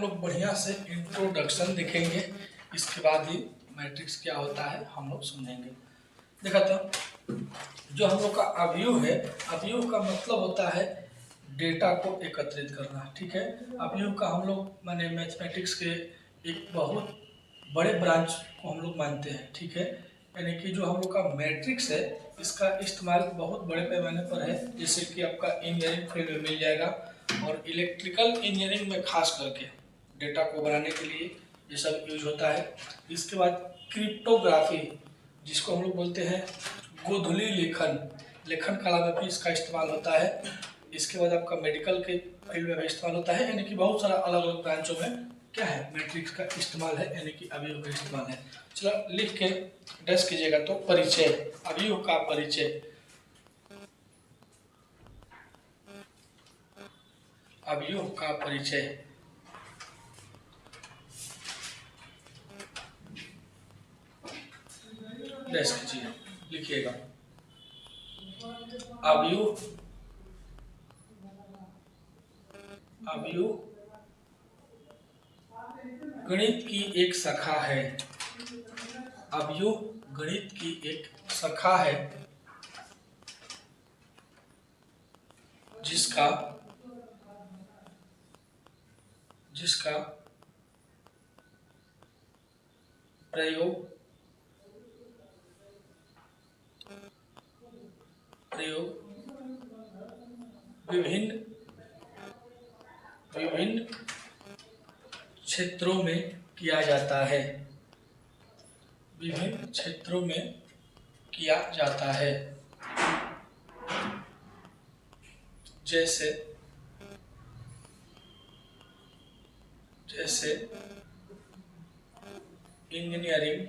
लोग बढ़िया से इंट्रोडक्शन देखेंगे, इसके बाद ही मैट्रिक्स क्या होता है हम लोग समझेंगे। देखा तो जो हम लोग का अवयव है, अवयव का मतलब होता है डेटा को एकत्रित करना। ठीक है, अवयव का हम लोग माने मैथमेटिक्स के एक बहुत बड़े ब्रांच को हम लोग मानते हैं। ठीक है, यानी कि जो हम लोग का मैट्रिक्स है इसका इस्तेमाल बहुत बड़े पैमाने पर है, जैसे कि आपका इंजीनियरिंग फील्ड में मिल जाएगा और इलेक्ट्रिकल इंजीनियरिंग में खास करके डेटा को बनाने के लिए ये सब यूज होता है। इसके बाद क्रिप्टोग्राफी, जिसको हम लोग बोलते हैं गोधूली लेखन, लेखन कला में भी इसका इस्तेमाल होता है। इसके बाद आपका मेडिकल के फील्ड में भी इस्तेमाल होता है, यानी कि बहुत सारा अलग अलग ब्रांचों में क्या है मैट्रिक्स का इस्तेमाल है, यानी कि अवयव का इस्तेमाल है। चलो लिख के डस कीजिएगा। तो परिचय, अवयव का परिचय, अवयव का परिचय। डस कीजिए, लिखिएगा अवयव, अवयव गणित की एक शाखा है। अवयव गणित की एक शाखा है जिसका प्रयोग विभिन्न क्षेत्रों में किया जाता है, विभिन्न क्षेत्रों में किया जाता है, जैसे इंजीनियरिंग,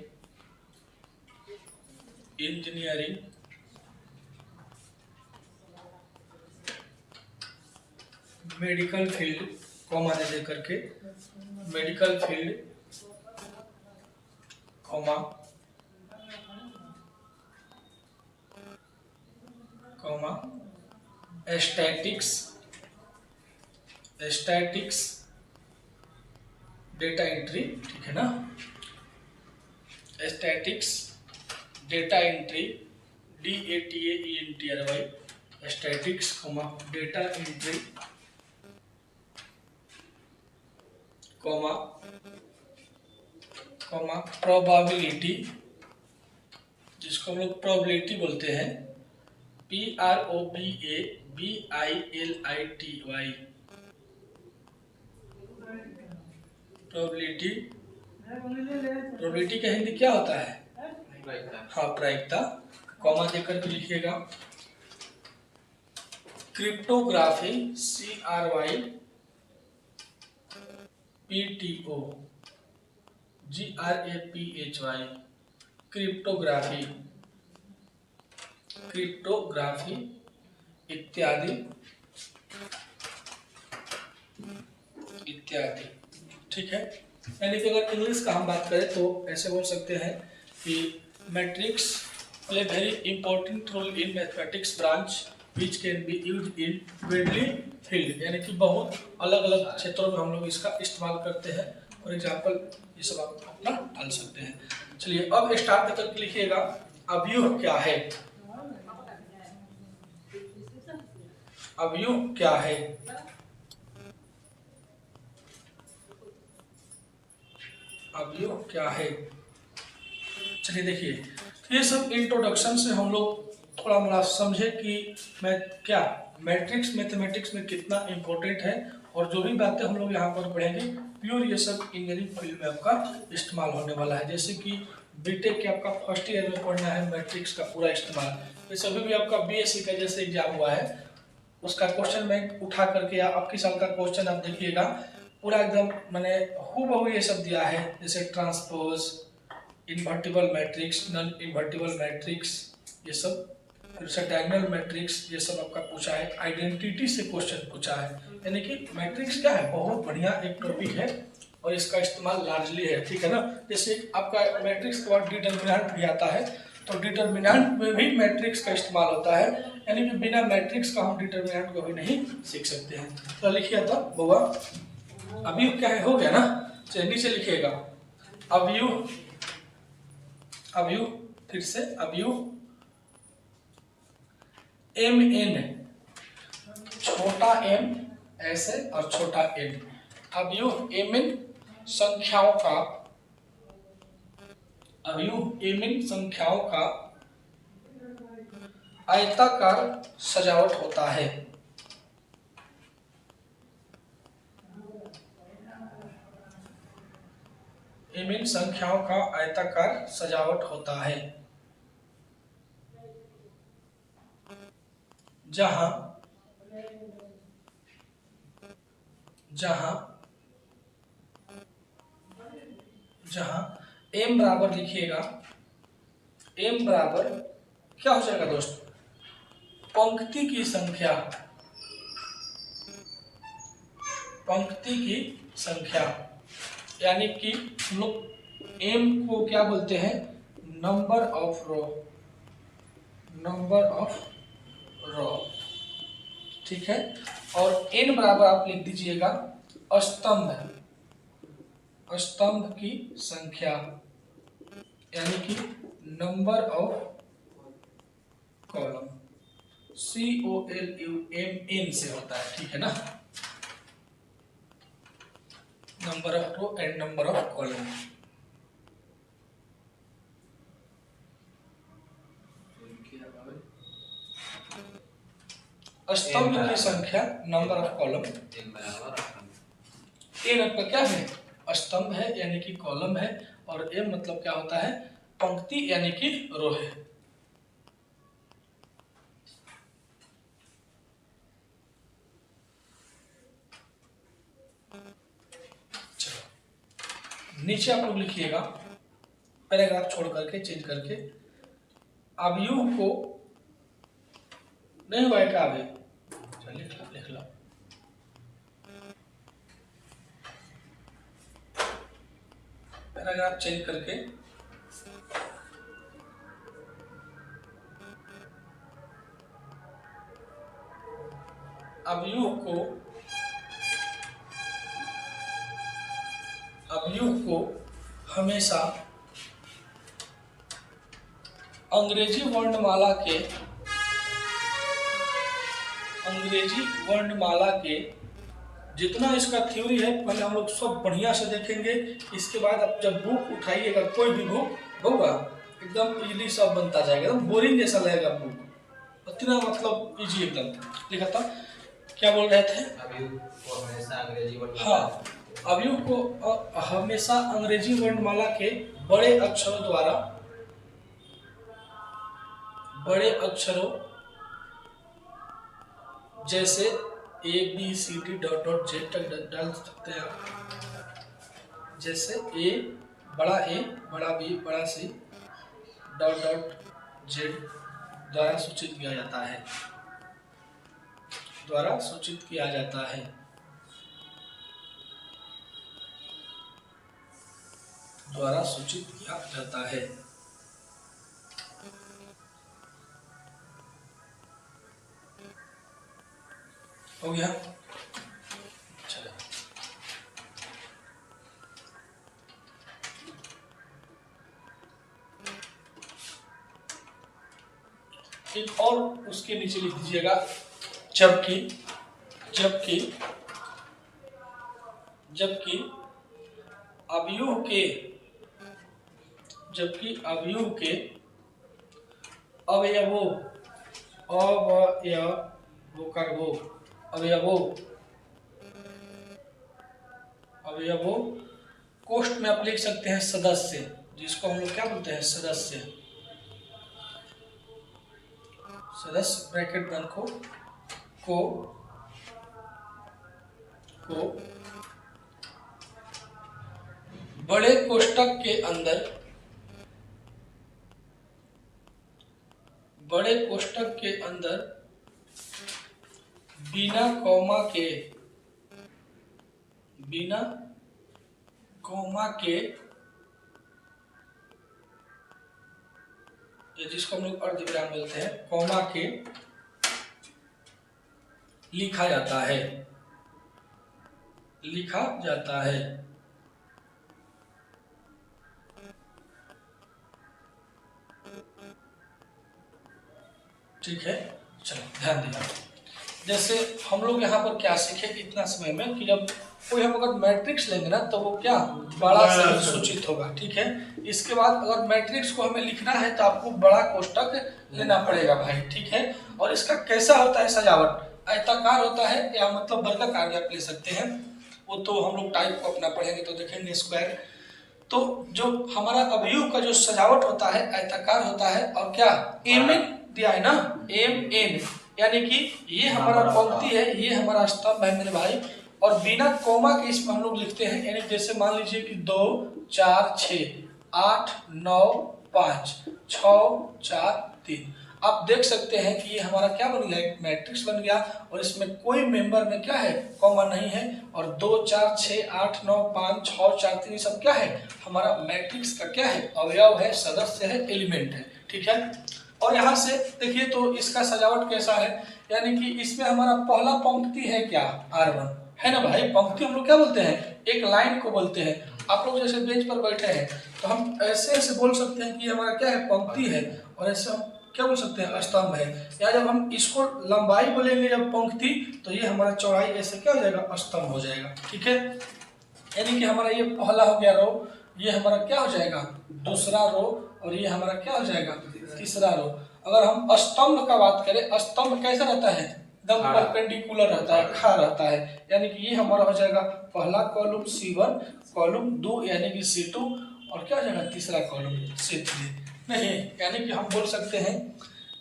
मेडिकल फील्ड, कॉमा दे करके medical field, comma statics data entry. ठीक है ना, statics data entry, DATAENTRY, statics data entry, probability, जिसको हम लोग प्रोबेबिलिटी बोलते हैं, PROBABILITY, प्रोबेबिलिटी का हिंदी क्या होता है? हाँ, प्रायिकता। कॉमा देकर के लिखिएगा। क्रिप्टोग्राफी, CRYPTOGRAPHY, क्रिप्टोग्राफी इत्यादि। ठीक है, यानी कि अगर इंग्लिश का हम बात करें तो ऐसे बोल सकते हैं कि matrix play very important role in mathematics branch which can be used in variously field, यानी कि बहुत अलग अलग क्षेत्रों में हम लोग इसका इस्तेमाल करते हैं। फॉर एग्जांपल ये सब आप अपना डाल सकते हैं। चलिए अब स्टार्ट करके लिखिएगा अवयव क्या है। अवयव क्या है? अवयव क्या है? चलिए देखिए, ये सब इंट्रोडक्शन से हम लोग थोड़ा मोड़ा समझे कि मैट्रिक्स मैथमेटिक्स में कितना इम्पोर्टेंट है, और जो भी बातें हम लोग यहाँ पर पढ़ेंगे प्योर ये सब इंजीनियरिंग फील्ड में आपका इस्तेमाल होने वाला है। जैसे कि बीटेक के आपका फर्स्ट ईयर में पढ़ना है मैट्रिक्स का पूरा इस्तेमाल, जैसे अभी भी आपका BSc का जैसे एग्जाम हुआ है उसका क्वेश्चन बैंक उठा करके या आपकी साल का क्वेश्चन आप देखिएगा, पूरा एकदम मैंने हूबहू ये सब दिया है, जैसे transpose, invertible matrix, non invertible matrix, ये सब, फिर डायगोनल मैट्रिक्स, ये सब आपका पूछा है। आइडेंटिटी से क्वेश्चन पूछा है, यानी कि मैट्रिक्स क्या है, बहुत बढ़िया एक टॉपिक है और इसका इस्तेमाल लार्जली है। ठीक है ना, जैसे आपका मैट्रिक्स के बाद डिटर्मिनेंट भी आता है, तो डिटर्मिनेंट में भी मैट्रिक्स का इस्तेमाल होता है, यानी कि बिना मैट्रिक्स का हम डिटर्मिनेंट को भी नहीं सीख सकते हैं। तो लिखिए तो बुआ अवयव क्या है, हो गया ना। चलिए नीचे लिखिएगा अवयव, अवयव फिर से अवयव एम एन, छोटा एम ऐसे और छोटा एन, अवयव एम एन संख्याओं का, अवयव एम एन संख्याओं का आयताकार सजावट होता है। एम एन संख्याओं का आयताकार सजावट होता है जहां जहां जहां एम बराबर लिखिएगा, एम बराबर क्या हो जाएगा दोस्त, पंक्ति की संख्या, पंक्ति की संख्या, यानी कि हम लोग एम को क्या बोलते हैं, number of row, number of row, ठीक है। और एन बराबर आप लिख दीजिएगा स्तंभ, स्तंभ की संख्या, यानी कि नंबर ऑफ कॉलम, COLUMN से होता है, ठीक है ना, number of row and number of column. स्तंभ की संख्या, नंबर ऑफ कॉलम, एन आपका क्या है, स्तंभ है यानी कि कॉलम है, और एम मतलब क्या होता है, पंक्ति यानी कि रो है। चलो नीचे आप लोग लिखिएगा पैराग्राफ छोड़ करके, चेंज करके, अवयव को नहीं हुआ है क्या अभी, चलिए लिख लो, पैराग्राफ चेंज करके अवयव को हमेशा अंग्रेजी वर्णमाला के जितना इसका थ्योरी है पहले हम लोग सब बढ़िया से देखेंगे। इसके बाद आप जब बुक उठाइएगा, कोई भी बुक होगा एकदम इजीली सब बनता जाएगा, एकदम बोरिंग जैसा लगेगा बुक, इतना मतलब इजी एकदम। देखा था क्या बोल रहे थे, हाँ, अवयव को हमेशा अंग्रेजी वर्णमाला के बड़े अक्षरों द्वारा, बड़े अक्षरों जैसे ABCD डॉट डॉट जेड तक डाल सकते हैं आप, जैसे ए, बड़ा बी, बड़ा सी, डॉट डॉट जेड द्वारा सूचित किया जाता है, द्वारा सूचित किया जाता है, द्वारा सूचित किया जाता है। हो गया, चलो एक और उसके नीचे लिख दीजिएगा, जबकि जबकि जबकि अवयव के अवयवों अवयवों कोष्ठ में आप लिख सकते हैं सदस्य, जिसको हम लोग क्या बोलते हैं, सदस्य, सदस्य ब्रैकेट बंद को बड़े कोष्ठक के अंदर, बड़े कोष्ठक के अंदर बिना कॉमा के या जिसको हम लोग अर्धविराम बोलते हैं, कॉमा के लिखा जाता है, लिखा जाता है। ठीक है, चलो ध्यान देना। जैसे हम लोग यहाँ पर क्या सीखे इतना समय में कि जब कोई हम अगर मैट्रिक्स लेंगे ना तो वो क्या बड़ा से ही सूचित होगा। ठीक है, इसके बाद अगर मैट्रिक्स को हमें लिखना है तो आपको बड़ा कोष्टक लेना पड़ेगा भाई। ठीक है, और इसका कैसा होता है सजावट, आयताकार होता है या मतलब वर्गाकार भी आप ले सकते हैं, वो तो हम लोग टाइप को अपना पढ़ेंगे तो देखेंगे स्क्वायर। तो जो हमारा अवयव का जो सजावट होता है आयताकार होता है, और क्या एम एन दिया है ना, एम एन, यानी कि ये हमारा पंक्ति है, ये हमारा स्तंभ है मेरे भाई, और बिना कोमा के इसमें हम लोग लिखते हैं। यानी जैसे मान लीजिए कि 2 4 6 8 9 5 6 4 3, आप देख सकते हैं कि ये हमारा क्या बन गया, एक मैट्रिक्स बन गया, और इसमें कोई मेंबर में क्या है, कॉमा नहीं है। और 2 4 6 8 9 5 6 4 3 सब क्या है, हमारा मैट्रिक्स का क्या है, अवयव है, सदस्य है, एलिमेंट है। ठीक है, और यहाँ से देखिए तो इसका सजावट कैसा है, यानी कि इसमें हमारा पहला पंक्ति है क्या, R1 है ना भाई। पंक्ति हम लोग क्या बोलते हैं, एक लाइन को बोलते हैं। आप लोग जैसे बेंच पर बैठे हैं तो हम ऐसे ऐसे बोल सकते हैं कि हमारा क्या है, पंक्ति है, और ऐसे हम क्या बोल सकते हैं, स्तंभ है। या जब हम इसको लंबाई बोलेंगे जब पंक्ति, तो ये हमारा चौड़ाई ऐसे क्या हो जाएगा, स्तंभ हो जाएगा। ठीक है, यानी कि हमारा ये पहला हो गया रो, ये हमारा क्या हो जाएगा, दूसरा रो, और ये हमारा क्या हो जाएगा, तीसरा रो। अगर हम स्तंभ का बात करें, स्तंभ कैसा रहता है, एकदम परपेंडिकुलर रहता है, खड़ा रहता है, यानी कि ये हमारा हो जाएगा पहला कॉलम C1, कॉलम 2 यानी कि C2, और क्या हो जाएगा तीसरा कॉलम C3। नहीं, यानी कि हम बोल सकते हैं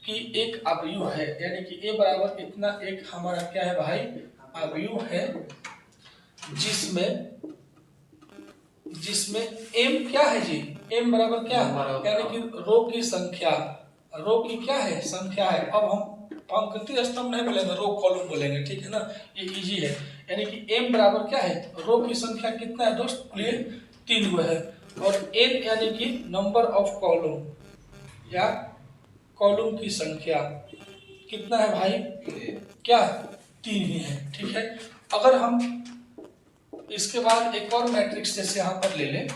कि एक अवयव है, यानी कि A बराबर इतना एक हमारा क्या है भाई, अवयव है, जिसमें m क्या है जी, m बराबर क्या, यानी कि रो की संख्या, रो की क्या है, संख्या है। अब हम पंक्ति स्तंभ नहीं बोलेंगे, रो कॉलम बोलेंगे। ठीक है ना, ये इजी है। यानी कि m बराबर क्या है, रो की संख्या कितना है दोस्त, बोलिए 3 हुआ है, और n यानी कि नंबर ऑफ कॉलम या कॉलम की संख्या कितना है भाई, क्या 3 ही है। ठीक है, अगर हम इसके बाद एक और मैट्रिक्स जैसे यहाँ पर ले लें,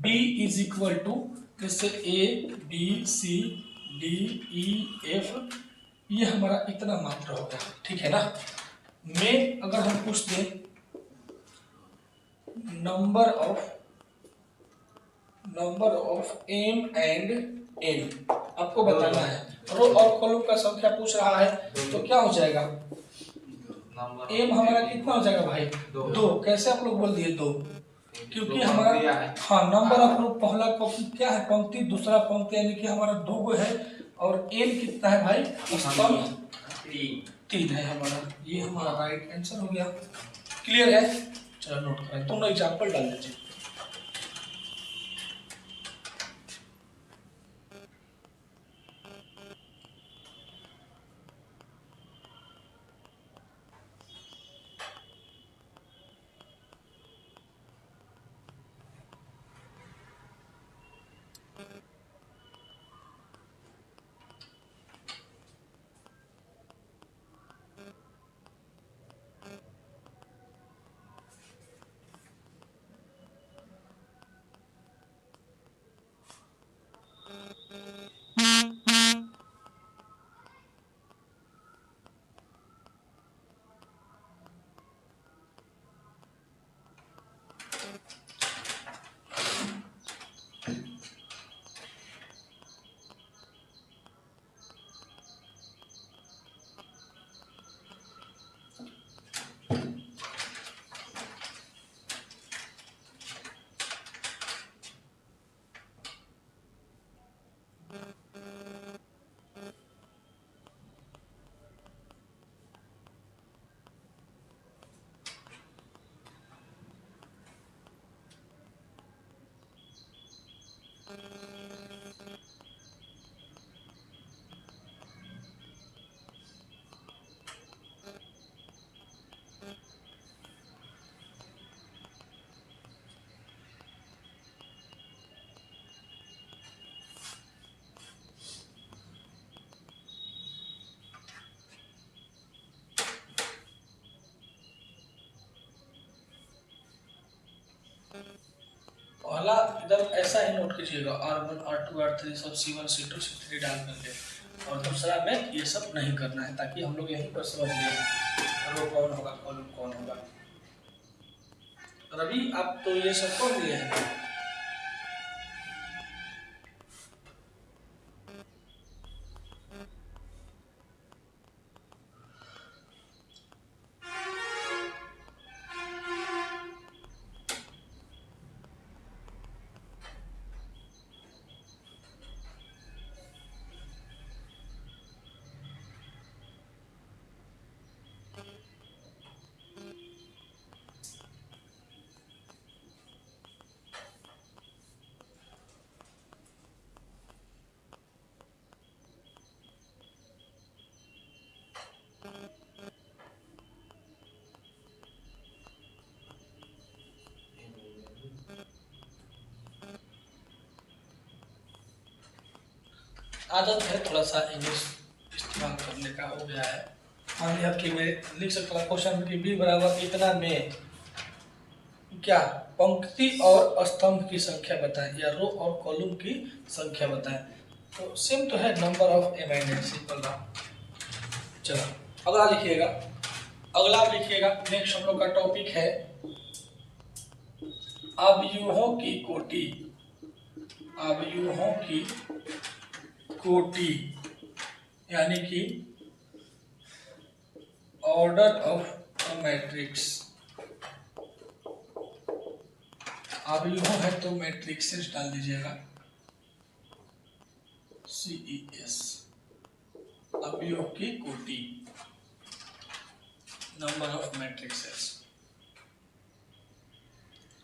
B इज इक्वल टू जैसे ABCDEF, ये हमारा इतना मात्रा होगा। ठीक है ना, में अगर हम पूछ दें number of M and N, आपको बताना है, रो और कॉलम का संख्या पूछ रहा है, तो क्या हो जाएगा, M हमारा कितना हो जाएगा भाई, 2। कैसे आप लोग बोल दिए 2, क्योंकि हमारा हाँ नंबर ऑफ रो, पहला क्या है पंक्ति, दूसरा पंक्ति, यानी कि हमारा 2 है, और एन कितना है भाई, स्तंभ 3 है हमारा। ये हमारा राइट आंसर हो गया। क्लियर है, चलो नोट करें, तुम एग्जांपल डाल दीजिए। ऐसा ही नोट कीजिएगा, R1 R2 R3 सब C1 C2 C3 डाल करके, और दूसरा में ये सब नहीं करना है, ताकि हम लोग यहीं पर समझ लें रो कौन होगा कॉलम कौन होगा। रवि आप तो ये सब पढ़ लिए हैं। आदत है थोड़ा सा इंग्लिश इस्तेमाल करने का, हो गया है। मान लिया कि मैं लिख सकता हूँ क्वेश्चन की बी बराबर इतना में क्या पंक्ति और स्तंभ की संख्या बताएं, या रो और कॉलम की संख्या बताएं। तो सेम तो है, नंबर ऑफ एमाइनेट, सिंपल रहा। चलो अगला लिखिएगा, अगला लिखिएगा। नेक्स्ट हम लोग का टॉपिक है अवयवों की कोटि। अवयवों की कोटि यानी कि ऑर्डर ऑफ अ मैट्रिक्स। अवयव है तो मैट्रिक्सेस डाल दीजिएगा, CES। अवयव की कोटि, number of matrixes,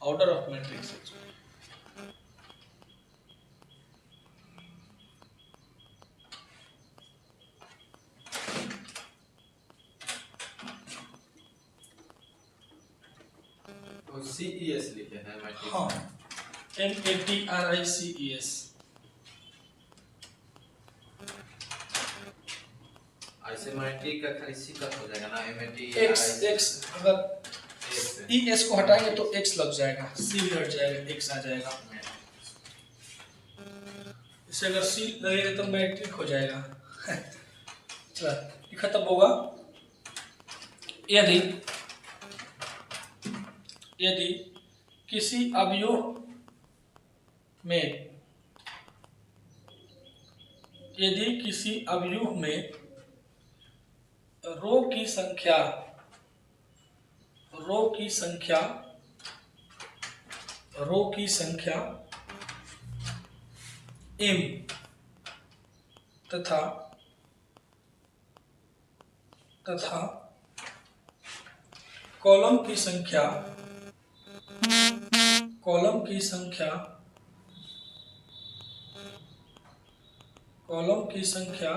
order of matrixes. तो CES लिखे हैं मैट्रिक्स। हाँ, MATRICES। ऐसे मैट्रिक का खाली सी कट हो जाएगा ना, X अगर ES को हटाएंगे तो X लग जाएगा, C हट जाएगा, X आ जाएगा। इसे अगर C लगेगा तो मैट्रिक हो जाएगा। चलो ये खत्म होगा। यदि यदि किसी अवयव में रो की संख्या m तथा कॉलम की संख्या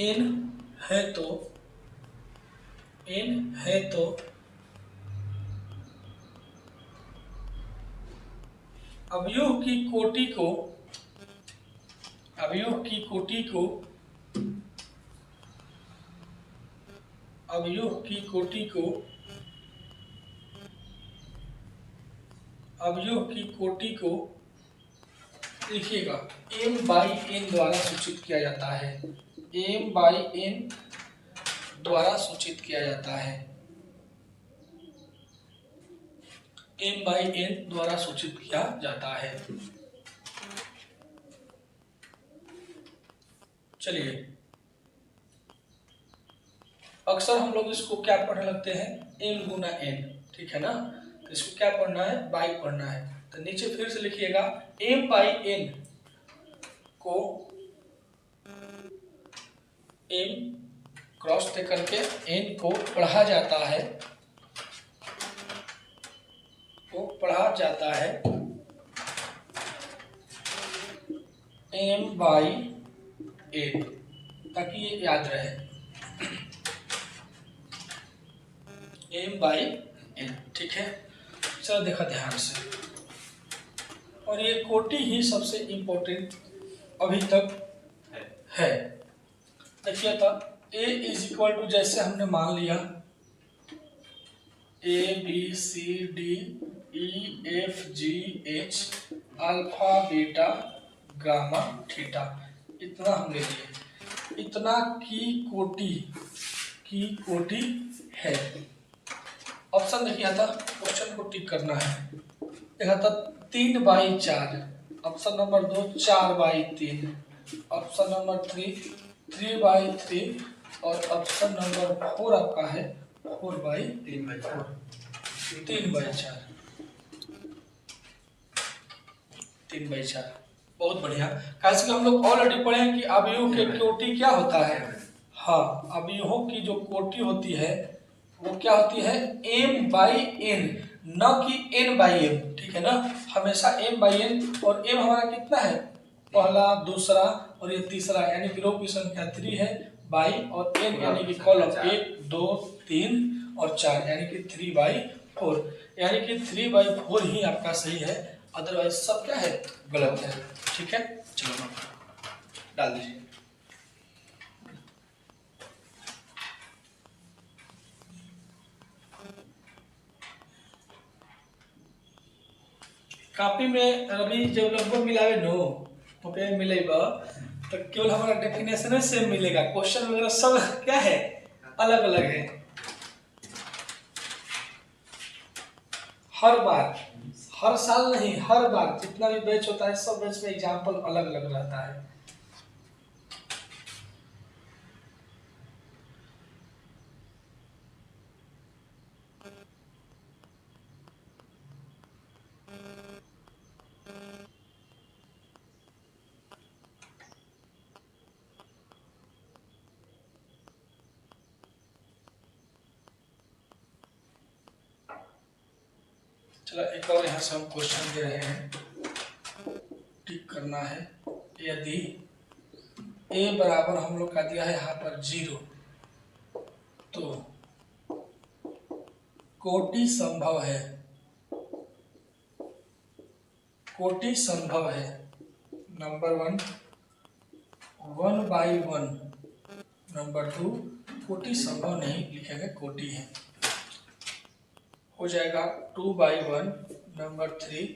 n है तो अवयव की कोटि को लिखिएगा m/n द्वारा सूचित किया जाता है। m/n द्वारा सूचित किया जाता है। m/n द्वारा सूचित किया जाता है। चलिए, अक्सर हम लोग इसको क्या पढ़ने लगते हैं, m गुना n, ठीक है ना। तो इसको क्या पढ़ना है, बाई पढ़ना है। तो नीचे फिर से लिखिएगा, m/n को m क्रॉस दे करके n को पढ़ा जाता है, m/n, ताकि ये याद रहे, m/n, ठीक है। चलो देखा ध्यान से, और ये कोटि ही सबसे इम्पोर्टेंट अभी तक है। देखिए था A इज इक्वल टू, जैसे हमने मान लिया A B C D E F G H alpha beta gamma theta, इतना हम ले लिए, इतना की कोटि है। ऑप्शन देखिए था, क्वेश्चन को टिक करना है। देखा था 3/4, ऑप्शन नंबर 2 4/3, ऑप्शन नंबर 3 3/3 और ऑप्शन नंबर 4 आपका है 4/4, 3/4, 3/4। बहुत बढ़िया। कैसे कि हम लोग ऑलरेडी पढ़े हैं कि अवयवों के कोटि क्या होता है। हाँ, अवयवों की जो कोटि होती है वो क्या होती है, m/n, न कि n/m, ठीक है ना। हमेशा m/n, और m हमारा कितना है, पहला, दूसरा और ये तीसरा, यानी कि रो की संख्या 3 है, बाई और n यानी कि कॉलम 1 2 3 और 4, यानी कि 3/4, यानी कि 3/4 ही आपका सही है, अदरवाइज सब क्या है, गलत है। ठीक है, चलो डाल दीजिए। कॉपी में अभी जब लगभग मिलावे नो ओके मिलेगा, तो केवल हमारा डेफिनेशन सेम मिलेगा, क्वेश्चन वगैरह सब क्या है, अलग अलग है। हर बार, हर साल नहीं, हर बार जितना भी बैच होता है सब बैच में एग्जाम्पल अलग अलग रहता है। चलो एक और यहाँ से हम क्वेश्चन दे रहे हैं, टिक करना है। यदि a बराबर हम लोग का दिया है यहाँ पर 0, तो कोटि संभव है, कोटि संभव है। नंबर 1 1/1, नंबर 2 कोटि संभव नहीं लिखेंगे, कोटि है, हो जाएगा 2/1, नंबर 3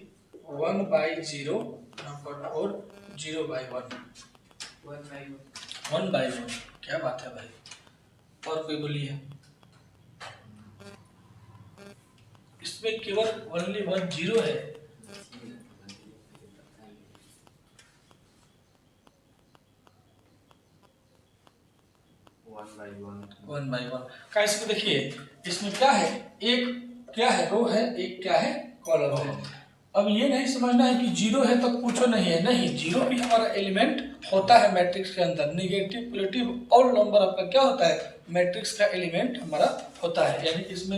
1/0, नंबर 4 0/1, 1/1। क्या बात है भाई, और कोई बोलिए। इसमें केवल ओनली 1 0 है। वन बाई वन कैसे को देखिए, इसमें क्या है, एक क्या है, रो है, एक क्या है, कॉलम है। अब ये नहीं समझना है कि 0 है तो कुछ नहीं है, नहीं, 0 भी हमारा एलिमेंट होता है मैट्रिक्स के अंदर। नेगेटिव पॉजिटिव ऑल नंबर आपका क्या होता है, मैट्रिक्स का एलिमेंट हमारा होता है, यानी कि इसमें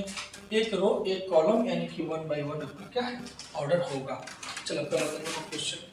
एक रो एक कॉलम, यानी कि 1/1 आपका क्या है, ऑर्डर होगा। चलो क्वेश्चन,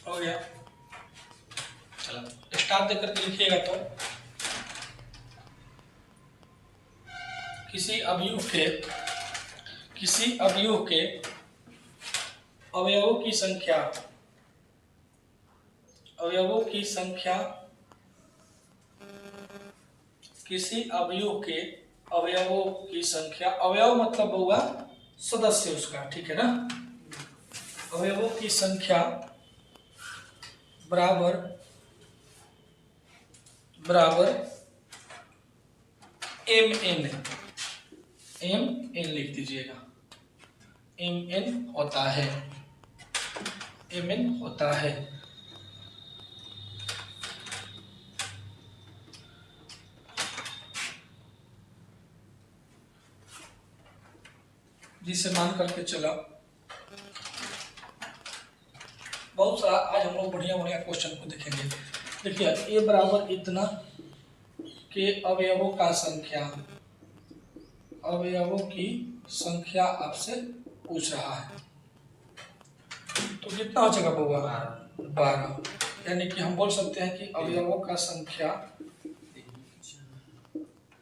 हो गया। चलो स्टार देकर के लिखिएगा। तो किसी अवयव के अवयवों की संख्या, अवयवों की संख्या, किसी अवयव के अवयवों की संख्या, अवयव मतलब होगा सदस्य उसका, ठीक है ना। अवयवों की संख्या बराबर mn, mn लिख दीजिएगा, mn होता है, mn होता है। जिसे मान करके चला बहुत सारा आज हम लोग बढ़िया बढ़िया क्वेश्चन को देखेंगे। देखिए ए बराबर इतना के अवयवों का संख्या, अवयवों की संख्या आपसे पूछ रहा है, तो कितना हो जाएगा बउआ? 12। यानी कि हम बोल सकते हैं कि अवयवों का संख्या,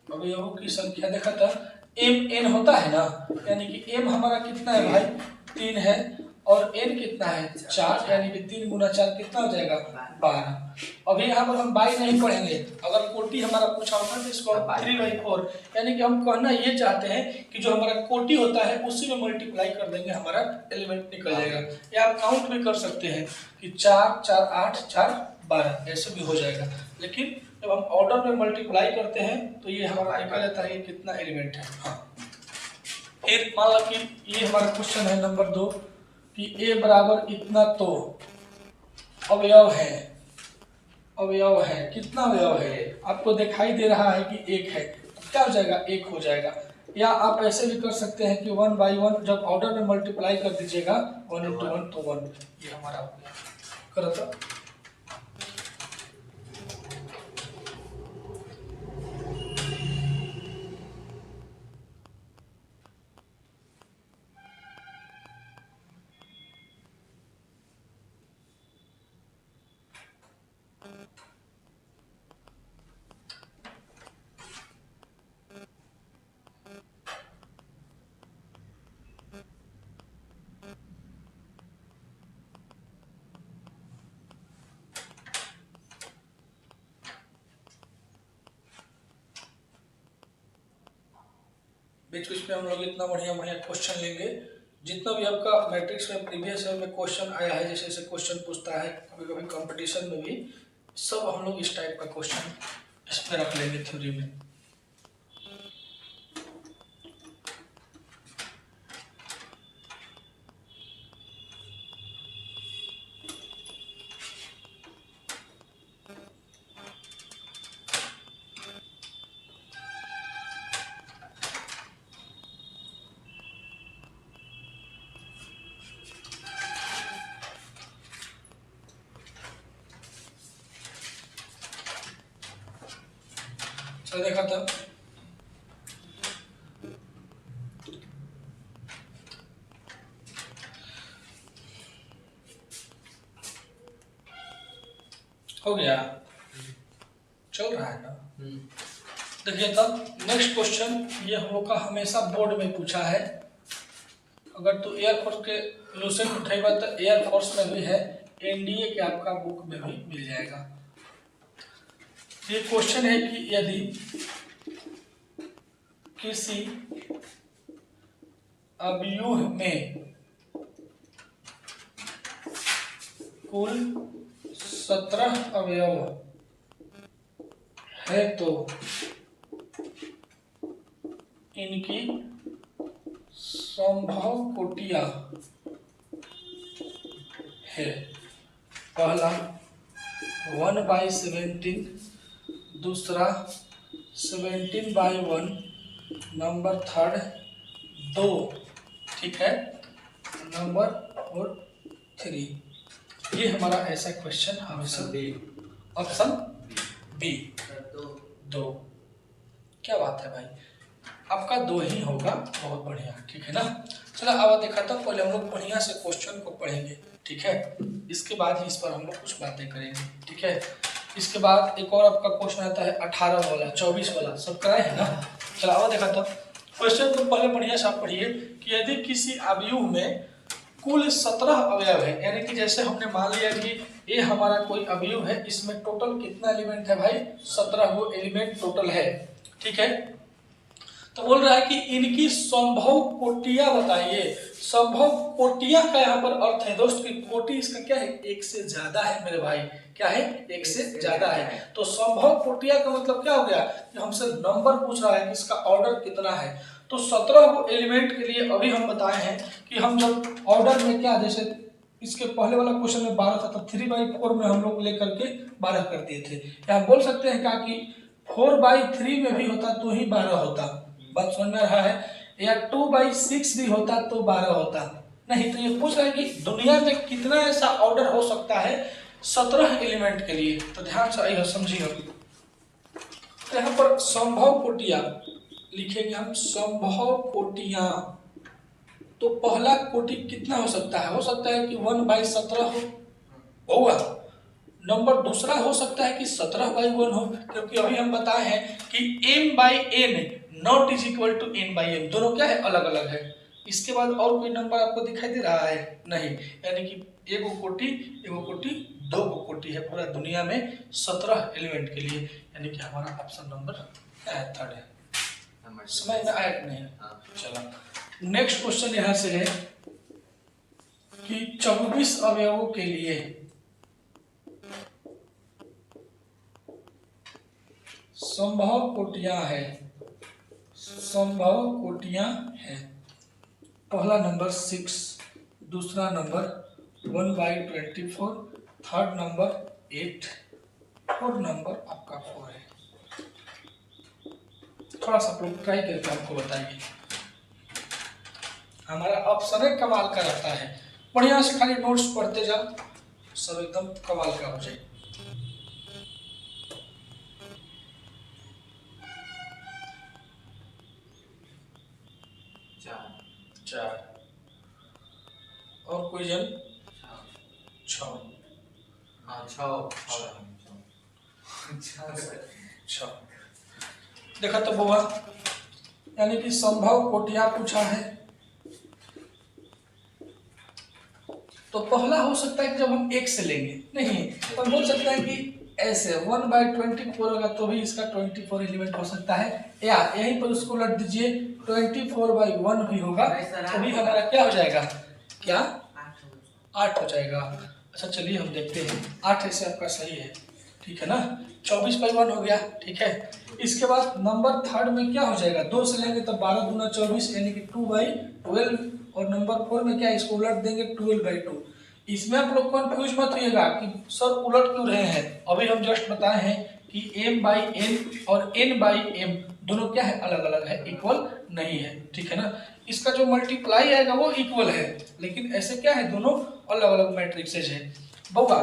अवयवों की संख्या देखा था एम एन होता है ना, यानी कि एम हमारा कितना है भाई? 3 है, और एन कितना है? 4, यानी कि 3 गुना 4 कितना हो जाएगा? 12। अभी यहाँ पर हम बाई नहीं पढ़ेंगे, अगर कोटि हमारा पूछा होता है तो इसको 3/4, यानी कि हम कहना ये चाहते हैं कि जो हमारा कोटि होता है उसी में मल्टीप्लाई कर देंगे, हमारा एलिमेंट निकल जाएगा। या आप काउंट भी कर सकते हैं कि 4 4 8 4 12 ऐसे भी हो जाएगा, लेकिन जब हम ऑर्डर में मल्टीप्लाई करते हैं तो ये हमारा निकल जाता है कितना एलिमेंट है। हाँ, फिर मान लो कि ये हमारा क्वेश्चन है नंबर 2 कि ए बराबर इतना तो अवयव है, अवयव है, कितना अवयव है? आपको दिखाई दे रहा है कि 1 है, तो क्या हो जाएगा? 1 हो जाएगा। या आप ऐसे भी कर सकते हैं कि 1/1 जब ऑर्डर में मल्टीप्लाई कर दीजिएगा 1 × 1 तो 1, ये हमारा हो गया। करो तो बीच बीच में हम लोग इतना बढ़िया बढ़िया क्वेश्चन लेंगे, जितना भी आपका मैट्रिक्स में प्रीवियस ईयर में क्वेश्चन आया है, जैसे जैसे क्वेश्चन पूछता है कभी कभी कंपटीशन में भी, सब हम लोग इस टाइप का क्वेश्चन इसमें रख लेंगे थ्योरी में। देखा था हो गया, चल रहा है ना। देखिए तब नेक्स्ट क्वेश्चन ये हम लोग का हमेशा बोर्ड में पूछा है, अगर तो एयरफोर्स के लूसेंट उठेगा तो एयरफोर्स में भी है, एनडीए के आपका बुक में भी मिल जाएगा। ये क्वेश्चन है कि यदि किसी अवयव में कुल 17 अवयव है तो इनकी संभव कोटियां है। पहला 1/17, दूसरा 17/1, नंबर थर्ड 2, ठीक है, नंबर और 3। ये हमारा ऐसा क्वेश्चन हमेशा ऑप्शन बी 2। क्या बात है भाई, आपका 2 ही होगा, बहुत बढ़िया, ठीक है ना। चलो अब देखा था, पहले हम लोग बढ़िया से क्वेश्चन को पढ़ेंगे, ठीक है, इसके बाद ही इस पर हम लोग कुछ बातें करेंगे, ठीक है। इसके बाद एक और आपका क्वेश्चन आता है 18 वाला, 24 वाला, सब कराए है ना। चलो अब देखा था क्वेश्चन को पहले बढ़िया से आप पढ़िए कि यदि किसी अवयव में कुल 17 अवयव है, यानी कि जैसे हमने मान लिया कि ये हमारा कोई अवयव है, इसमें टोटल कितना एलिमेंट है भाई? 17 वो एलिमेंट टोटल है, ठीक है। तो बोल रहा है कि इनकी संभव कोटियां बताइए। संभव कोटियां का यहाँ पर अर्थ है दोस्त कि कोटि इसका क्या है? 1 से ज्यादा है मेरे भाई, क्या है? 1 से ज्यादा है। तो संभव कोटियां का मतलब क्या हो गया कि हमसे नंबर पूछ रहा है कि इसका ऑर्डर कितना है। तो 17 एलिमेंट के लिए अभी हम बताए हैं कि हम जब ऑर्डर में क्या, जैसे इसके पहले वाला क्वेश्चन में 12 था, तो 3/4 में हम लोग लेकर के 12 कर दिए थे। या हम बोल सकते हैं क्या कि 4/3 में भी होता तो ही 12 होता, बात समझ में रहा है, या 2/6 भी होता तो 12 होता, नहीं, तो ये पूछ रहा है कि दुनिया में कितना ऐसा ऑर्डर हो सकता है 17 एलिमेंट के लिए। तो ध्यान से आइए समझिए। तो यहाँ पर संभव कोटियां लिखेंगे हम, संभव कोटियां। तो पहला कोटि कितना हो सकता है? हो सकता है कि 1/17 होगा। नंबर दूसरा हो सकता है कि 17/1 हो, क्योंकि अभी हम बताए हैं कि m/n not is equal to n/m, दोनों क्या है? अलग अलग है। इसके बाद और कोई नंबर आपको दिखाई दे रहा है? नहीं, यानी कि एगो कोटि, दो कोटि है पूरा दुनिया में 17 एलिमेंट के लिए, यानी कि हमारा ऑप्शन नंबर थर्ड है। समझ में आया कि नहीं? चलो नेक्स्ट क्वेश्चन यहां से है कि 24 अवयवों के लिए संभव कोटियां है, संभव कोटियां है। पहला नंबर 6, दूसरा number 1/24, third number 8, fourth number आपका 4 है। थोड़ा सा आप लोग ट्राई करके हमको बताइए। हमारा ऑप्शन है कमाल का रहता है, बढ़िया से खाली नोट्स पढ़ते जाओ, सब एकदम कमाल का हो जाए। चार और कोई जन? 6। देखा तो बुआ, यानी कि संभव कोटियां पूछा है। तो पहला हो सकता है कि जब हम एक से लेंगे, नहीं तो बोल सकते हैं कि ऐसे 1/24 होगा तो भी इसका 24 एलिमेंट हो सकता है, या यहीं पर उसको उलट दीजिए 24/1 भी होगा तो भी हमारा क्या हो जाएगा? क्या 8 हो जाएगा। अच्छा चलिए हम देखते हैं, 8 ऐसे आपका सही है, ठीक है ना? 24/1 हो गया, ठीक है। इसके बाद नंबर थर्ड में क्या हो जाएगा? 2 से लेंगे तो 12 दूना 24, यानी कि 2/12, और नंबर 4 में क्या इसको उलट देंगे 12/2। इसमें आप लोग कंफ्यूज मत होइएगा कि सर उलट क्यों रहे हैं। अभी हम जस्ट बताए हैं कि m/n और n/m दोनों क्या है? अलग अलग है, इक्वल नहीं है, ठीक है ना? इसका जो मल्टीप्लाई आएगा वो इक्वल है, लेकिन ऐसे क्या है? दोनों अलग अलग मैट्रिक्सेज है। बउआ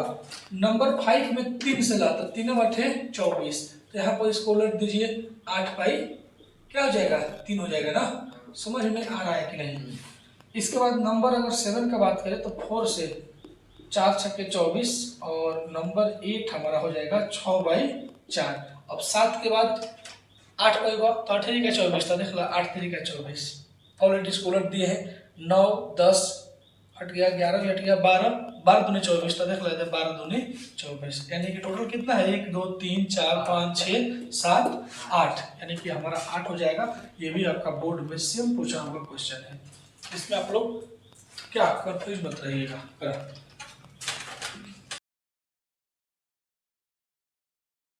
नंबर 5 में 3 से लाता, 3×8 = 24, तो यहाँ पर इसको उलट दीजिए 8/, क्या हो जाएगा? 3 हो जाएगा ना? समझ में आ रहा है कि नहीं? इसके बाद नंबर अगर 7 का बात करें तो 4 से 4×6 = 24, और नंबर 8 हमारा हो जाएगा 6/4। अब 7 के बाद 8 होगा तो 8×3 = 24, तो देख लो 8×3 = 24, ऑलरेडी इसको उलट दिए हैं। 9 10 हट गया, 11 भी हट गया, 12 12 दूनी 24, तो देख लेते हैं 12 दूनी 24, यानी कि टोटल कितना है? 1 2 3 4 5 6 7 8, यानी कि हमारा 8 हो जाएगा। ये भी आपका बोर्ड में सेम पूछा हुआ क्वेश्चन है, इसमें आप लोग क्या कंफ्यूज मत रहिएगा।